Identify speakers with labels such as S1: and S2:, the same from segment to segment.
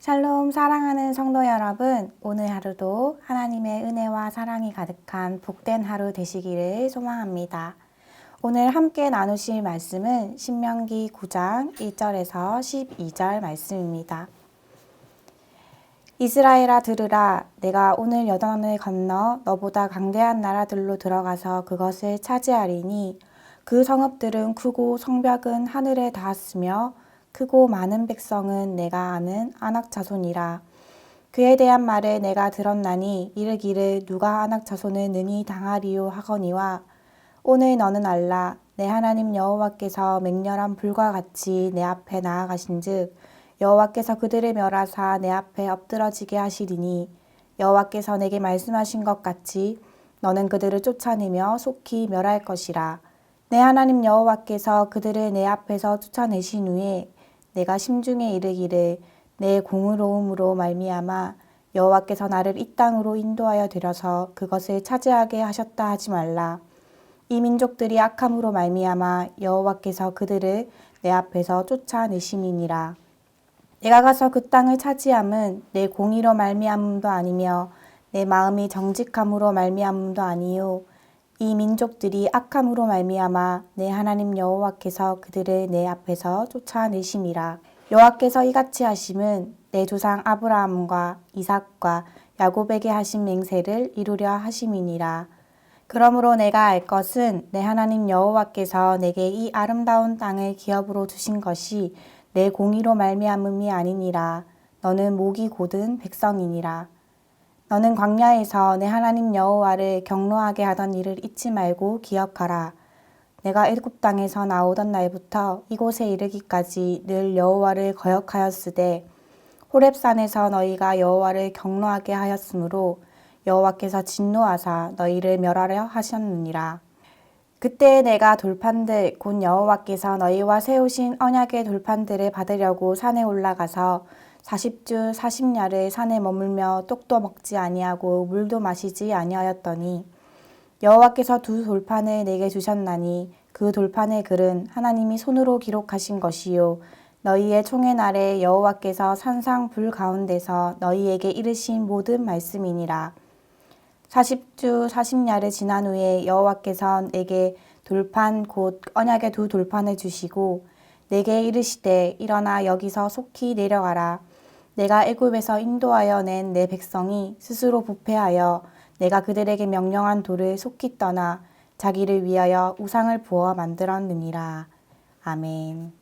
S1: 샬롬 사랑하는 성도 여러분, 오늘 하루도 하나님의 은혜와 사랑이 가득한 복된 하루 되시기를 소망합니다. 오늘 함께 나누실 말씀은 신명기 9장 1절에서 12절 말씀입니다. 이스라엘아 들으라, 내가 오늘 요단을 건너 너보다 강대한 나라들로 들어가서 그것을 차지하리니 그 성읍들은 크고 성벽은 하늘에 닿았으며 크고 많은 백성은 내가 아는 아낙 자손이라. 그에 대한 말을 내가 들었나니 이르기를 누가 아낙 자손을 능히 당하리요 하거니와 오늘 너는 알라 내 하나님 여호와께서 맹렬한 불과 같이 내 앞에 나아가신즉 여호와께서 그들을 멸하사 내 앞에 엎드러지게 하시리니 여호와께서 내게 말씀하신 것 같이 너는 그들을 쫓아내며 속히 멸할 것이라. 내 하나님 여호와께서 그들을 내 앞에서 쫓아내신 후에 내가 심중에 이르기를 내 공의로움으로 말미암아 여호와께서 나를 이 땅으로 인도하여 들여서 그것을 차지하게 하셨다 하지 말라. 이 민족들이 악함으로 말미암아 여호와께서 그들을 내 앞에서 쫓아내심이니라. 내가 가서 그 땅을 차지함은 내 공의로 말미암음도 아니며 내 마음이 정직함으로 말미암음도 아니요 이 민족들이 악함으로 말미암아 내 하나님 여호와께서 그들을 내 앞에서 쫓아내심이라. 여호와께서 이같이 하심은 내 조상 아브라함과 이삭과 야곱에게 하신 맹세를 이루려 하심이니라. 그러므로 내가 알 것은 내 하나님 여호와께서 내게 이 아름다운 땅을 기업으로 주신 것이 내 공의로 말미암음이 아니니라. 너는 목이 곧은 백성이니라. 너는 광야에서 내 하나님 여호와를 경노하게 하던 일을 잊지 말고 기억하라. 내가 애굽 땅에서 나오던 날부터 이곳에 이르기까지 늘 여호와를 거역하였으되 호렙산에서 너희가 여호와를 경노하게 하였으므로 여호와께서 진노하사 너희를 멸하려 하셨느니라. 그때 내가 돌판들 곧 여호와께서 너희와 세우신 언약의 돌판들을 받으려고 산에 올라가서 40주 40야를 산에 머물며 떡도 먹지 아니하고 물도 마시지 아니하였더니 여호와께서 두 돌판을 내게 주셨나니 그 돌판의 글은 하나님이 손으로 기록하신 것이요 너희의 총회 날에 여호와께서 산상 불 가운데서 너희에게 이르신 모든 말씀이니라. 40주 40야를 지난 후에 여호와께서 내게 돌판 곧 언약의 두 돌판을 주시고 내게 이르시되 일어나 여기서 속히 내려가라. 내가 애굽에서 인도하여 낸 내 백성이 스스로 부패하여 내가 그들에게 명령한 돌을 속히 떠나 자기를 위하여 우상을 부어 만들었느니라. 아멘.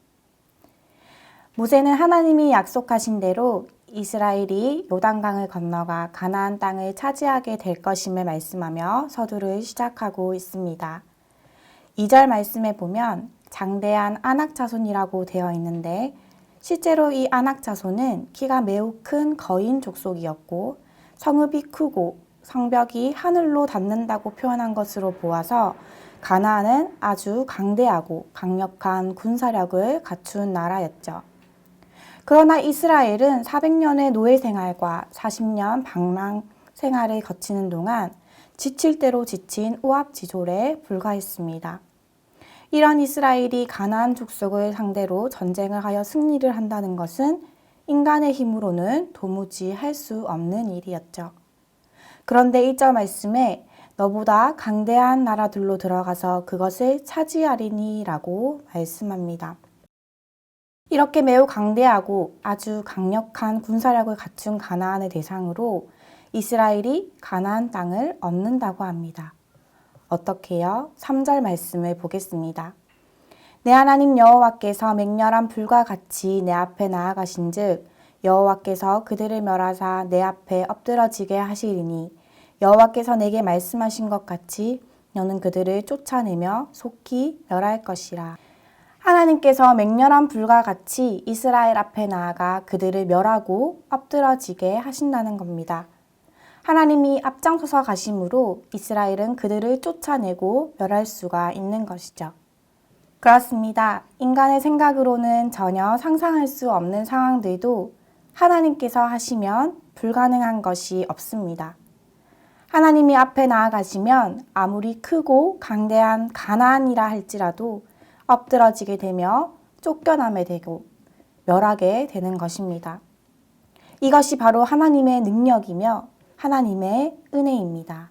S1: 모세는 하나님이 약속하신 대로 이스라엘이 요단강을 건너가 가나안 땅을 차지하게 될 것임을 말씀하며 서두를 시작하고 있습니다. 2절 말씀에 보면 장대한 아낙 자손이라고 되어 있는데 실제로 이 아낙 자손은 키가 매우 큰 거인 족속이었고 성읍이 크고 성벽이 하늘로 닿는다고 표현한 것으로 보아서 가나안은 아주 강대하고 강력한 군사력을 갖춘 나라였죠. 그러나 이스라엘은 400년의 노예 생활과 40년 방랑 생활을 거치는 동안 지칠 대로 지친 오합지졸에 불과했습니다. 이런 이스라엘이 가나안 족속을 상대로 전쟁을 하여 승리를 한다는 것은 인간의 힘으로는 도무지 할 수 없는 일이었죠. 그런데 1절 말씀에 너보다 강대한 나라들로 들어가서 그것을 차지하리니 라고 말씀합니다. 이렇게 매우 강대하고 아주 강력한 군사력을 갖춘 가나안을 대상으로 이스라엘이 가나안 땅을 얻는다고 합니다. 어떻게요? 3절 말씀을 보겠습니다. 내 하나님 여호와께서 맹렬한 불과 같이 내 앞에 나아가신즉 여호와께서 그들을 멸하사 내 앞에 엎드러지게 하시리니 여호와께서 내게 말씀하신 것 같이 너는 그들을 쫓아내며 속히 멸할 것이라. 하나님께서 맹렬한 불과 같이 이스라엘 앞에 나아가 그들을 멸하고 엎드러지게 하신다는 겁니다. 하나님이 앞장서서 가심으로 이스라엘은 그들을 쫓아내고 멸할 수가 있는 것이죠. 그렇습니다. 인간의 생각으로는 전혀 상상할 수 없는 상황들도 하나님께서 하시면 불가능한 것이 없습니다. 하나님이 앞에 나아가시면 아무리 크고 강대한 가나안이라 할지라도 엎드러지게 되며 쫓겨나게 되고 멸하게 되는 것입니다. 이것이 바로 하나님의 능력이며 하나님의 은혜입니다.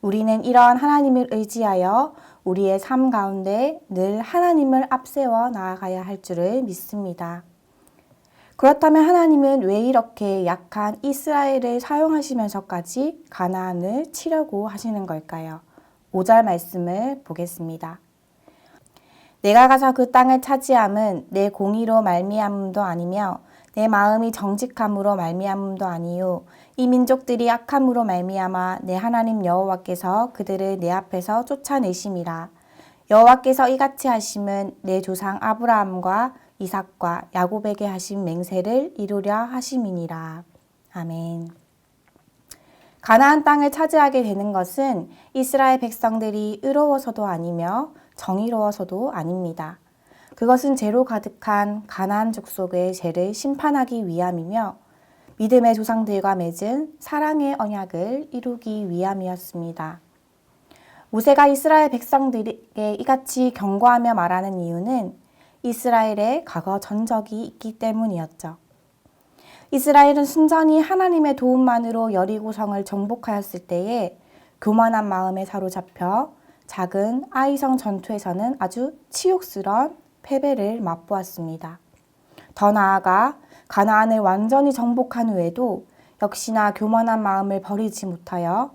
S1: 우리는 이러한 하나님을 의지하여 우리의 삶 가운데 늘 하나님을 앞세워 나아가야 할 줄을 믿습니다. 그렇다면 하나님은 왜 이렇게 약한 이스라엘을 사용하시면서까지 가나안을 치려고 하시는 걸까요? 5절 말씀을 보겠습니다. 내가 가서 그 땅을 차지함은 내 공의로 말미암음도 아니며 내 마음이 정직함으로 말미암음도 아니요 이 민족들이 악함으로 말미암아 내 하나님 여호와께서 그들을 내 앞에서 쫓아내심이라. 여호와께서 이같이 하심은 내 조상 아브라함과 이삭과 야곱에게 하신 맹세를 이루려 하심이니라. 아멘. 가나안 땅을 차지하게 되는 것은 이스라엘 백성들이 의로워서도 아니며 정의로워서도 아닙니다. 그것은 죄로 가득한 가나안 족속의 죄를 심판하기 위함이며 믿음의 조상들과 맺은 사랑의 언약을 이루기 위함이었습니다. 모세가 이스라엘 백성들에게 이같이 경고하며 말하는 이유는 이스라엘의 과거 전적이 있기 때문이었죠. 이스라엘은 순전히 하나님의 도움만으로 여리고성을 정복하였을 때에 교만한 마음에 사로잡혀 작은 아이성 전투에서는 아주 치욕스러운 패배를 맛보았습니다. 더 나아가 가나안을 완전히 정복한 후에도 역시나 교만한 마음을 버리지 못하여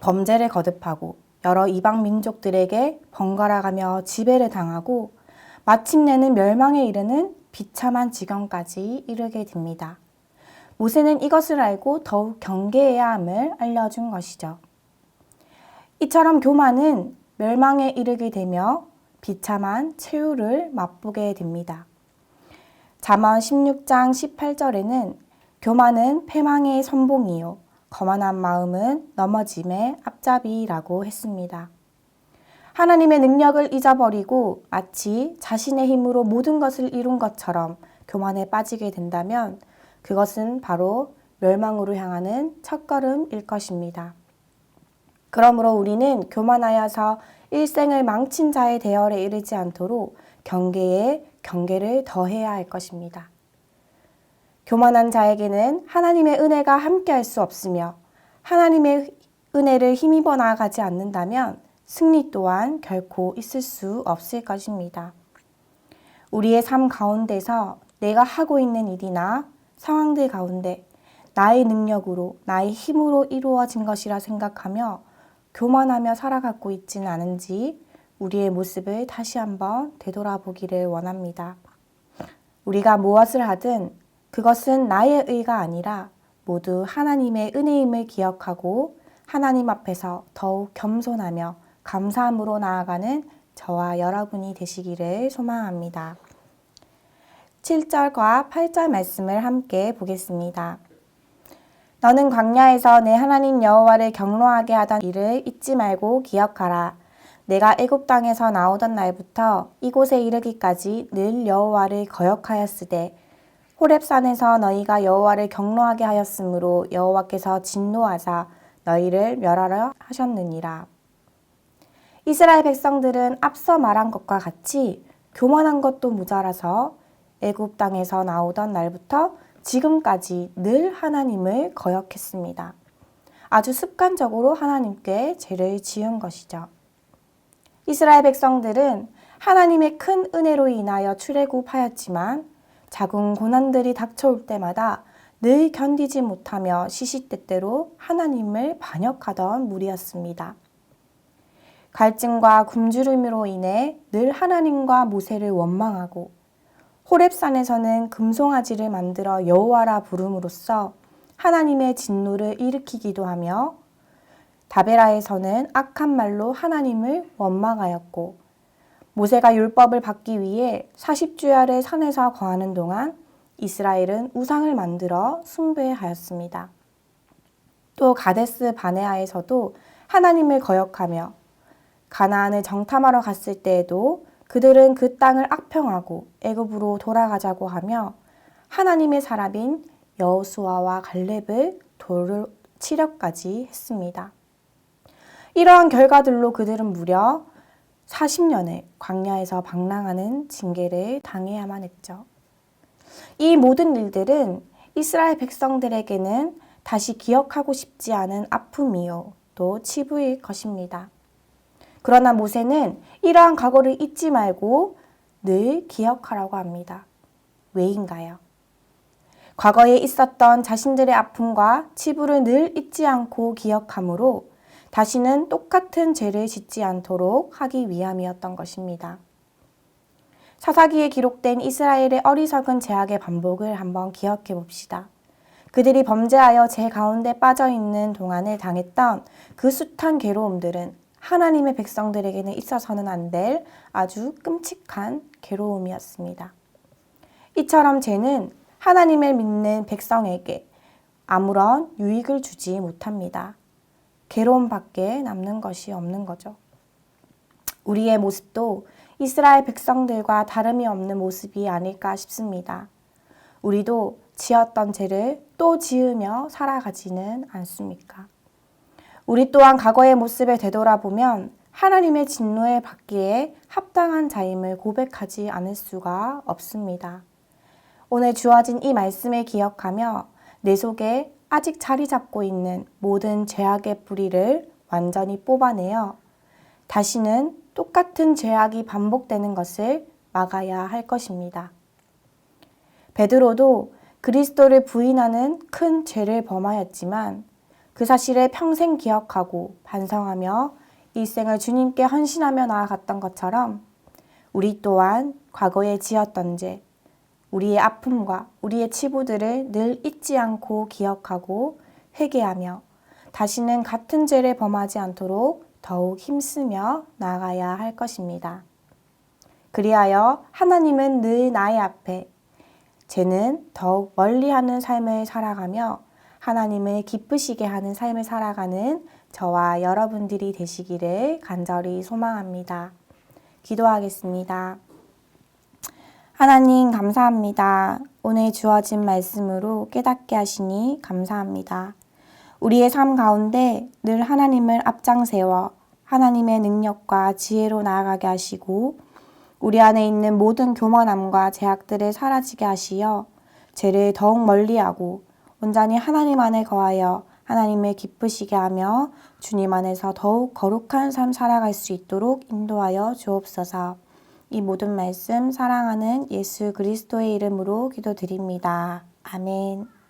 S1: 범죄를 거듭하고 여러 이방 민족들에게 번갈아가며 지배를 당하고 마침내는 멸망에 이르는 비참한 지경까지 이르게 됩니다. 모세는 이것을 알고 더욱 경계해야 함을 알려준 것이죠. 이처럼 교만은 멸망에 이르게 되며 비참한 최후를 맛보게 됩니다. 잠언 16장 18절에는 교만은 패망의 선봉이요 거만한 마음은 넘어짐의 앞잡이라고 했습니다. 하나님의 능력을 잊어버리고 마치 자신의 힘으로 모든 것을 이룬 것처럼 교만에 빠지게 된다면 그것은 바로 멸망으로 향하는 첫걸음일 것입니다. 그러므로 우리는 교만하여서 일생을 망친 자의 대열에 이르지 않도록 경계에 경계를 더해야 할 것입니다. 교만한 자에게는 하나님의 은혜가 함께할 수 없으며 하나님의 은혜를 힘입어 나아가지 않는다면 승리 또한 결코 있을 수 없을 것입니다. 우리의 삶 가운데서 내가 하고 있는 일이나 상황들 가운데 나의 능력으로, 나의 힘으로 이루어진 것이라 생각하며 교만하며 살아가고 있지는 않은지 우리의 모습을 다시 한번 되돌아보기를 원합니다. 우리가 무엇을 하든 그것은 나의 의가 아니라 모두 하나님의 은혜임을 기억하고 하나님 앞에서 더욱 겸손하며 감사함으로 나아가는 저와 여러분이 되시기를 소망합니다. 7절과 8절 말씀을 함께 보겠습니다. 너는 광야에서 내 하나님 여호와를 경노하게 하던 일을 잊지 말고 기억하라. 내가 애굽 땅에서 나오던 날부터 이곳에 이르기까지 늘 여호와를 거역하였으되 호렙산에서 너희가 여호와를 경노하게 하였으므로 여호와께서 진노하사 너희를 멸하려 하셨느니라. 이스라엘 백성들은 앞서 말한 것과 같이 교만한 것도 모자라서 애굽 땅에서 나오던 날부터 지금까지 늘 하나님을 거역했습니다. 아주 습관적으로 하나님께 죄를 지은 것이죠. 이스라엘 백성들은 하나님의 큰 은혜로 인하여 출애굽하였지만 작은 고난들이 닥쳐올 때마다 늘 견디지 못하며 시시때때로 하나님을 반역하던 무리였습니다. 갈증과 굶주림으로 인해 늘 하나님과 모세를 원망하고 호렙산에서는 금송아지를 만들어 여호와라 부름으로써 하나님의 진노를 일으키기도 하며 다베라에서는 악한 말로 하나님을 원망하였고 모세가 율법을 받기 위해 40주야를 산에서 거하는 동안 이스라엘은 우상을 만들어 숭배하였습니다. 또 가데스 바네아에서도 하나님을 거역하며 가나안을 정탐하러 갔을 때에도 그들은 그 땅을 악평하고 애굽으로 돌아가자고 하며 하나님의 사람인 여호수아와 갈렙을 돌을 치려까지 했습니다. 이러한 결과들로 그들은 무려 40년을 광야에서 방랑하는 징계를 당해야만 했죠. 이 모든 일들은 이스라엘 백성들에게는 다시 기억하고 싶지 않은 아픔이요, 또 치부일 것입니다. 그러나 모세는 이러한 과거를 잊지 말고 늘 기억하라고 합니다. 왜인가요? 과거에 있었던 자신들의 아픔과 치부를 늘 잊지 않고 기억함으로 다시는 똑같은 죄를 짓지 않도록 하기 위함이었던 것입니다. 사사기에 기록된 이스라엘의 어리석은 죄악의 반복을 한번 기억해 봅시다. 그들이 범죄하여 죄 가운데 빠져있는 동안에 당했던 그 숱한 괴로움들은 하나님의 백성들에게는 있어서는 안 될 아주 끔찍한 괴로움이었습니다. 이처럼 죄는 하나님을 믿는 백성에게 아무런 유익을 주지 못합니다. 괴로움밖에 남는 것이 없는 거죠. 우리의 모습도 이스라엘 백성들과 다름이 없는 모습이 아닐까 싶습니다. 우리도 지었던 죄를 또 지으며 살아가지는 않습니까? 우리 또한 과거의 모습을 되돌아보면 하나님의 진노에 받기에 합당한 자임을 고백하지 않을 수가 없습니다. 오늘 주어진 이 말씀을 기억하며 내 속에 아직 자리 잡고 있는 모든 죄악의 뿌리를 완전히 뽑아내어 다시는 똑같은 죄악이 반복되는 것을 막아야 할 것입니다. 베드로도 그리스도를 부인하는 큰 죄를 범하였지만 그 사실을 평생 기억하고 반성하며 일생을 주님께 헌신하며 나아갔던 것처럼 우리 또한 과거에 지었던 죄, 우리의 아픔과 우리의 치부들을 늘 잊지 않고 기억하고 회개하며 다시는 같은 죄를 범하지 않도록 더욱 힘쓰며 나아가야 할 것입니다. 그리하여 하나님은 늘 나의 앞에, 죄는 더욱 멀리하는 삶을 살아가며 하나님을 기쁘시게 하는 삶을 살아가는 저와 여러분들이 되시기를 간절히 소망합니다. 기도하겠습니다. 하나님 감사합니다. 오늘 주어진 말씀으로 깨닫게 하시니 감사합니다. 우리의 삶 가운데 늘 하나님을 앞장 세워 하나님의 능력과 지혜로 나아가게 하시고 우리 안에 있는 모든 교만함과 죄악들을 사라지게 하시어 죄를 더욱 멀리하고 온전히 하나님 안에 거하여 하나님을 기쁘시게 하며 주님 안에서 더욱 거룩한 삶 살아갈 수 있도록 인도하여 주옵소서. 이 모든 말씀 사랑하는 예수 그리스도의 이름으로 기도드립니다. 아멘.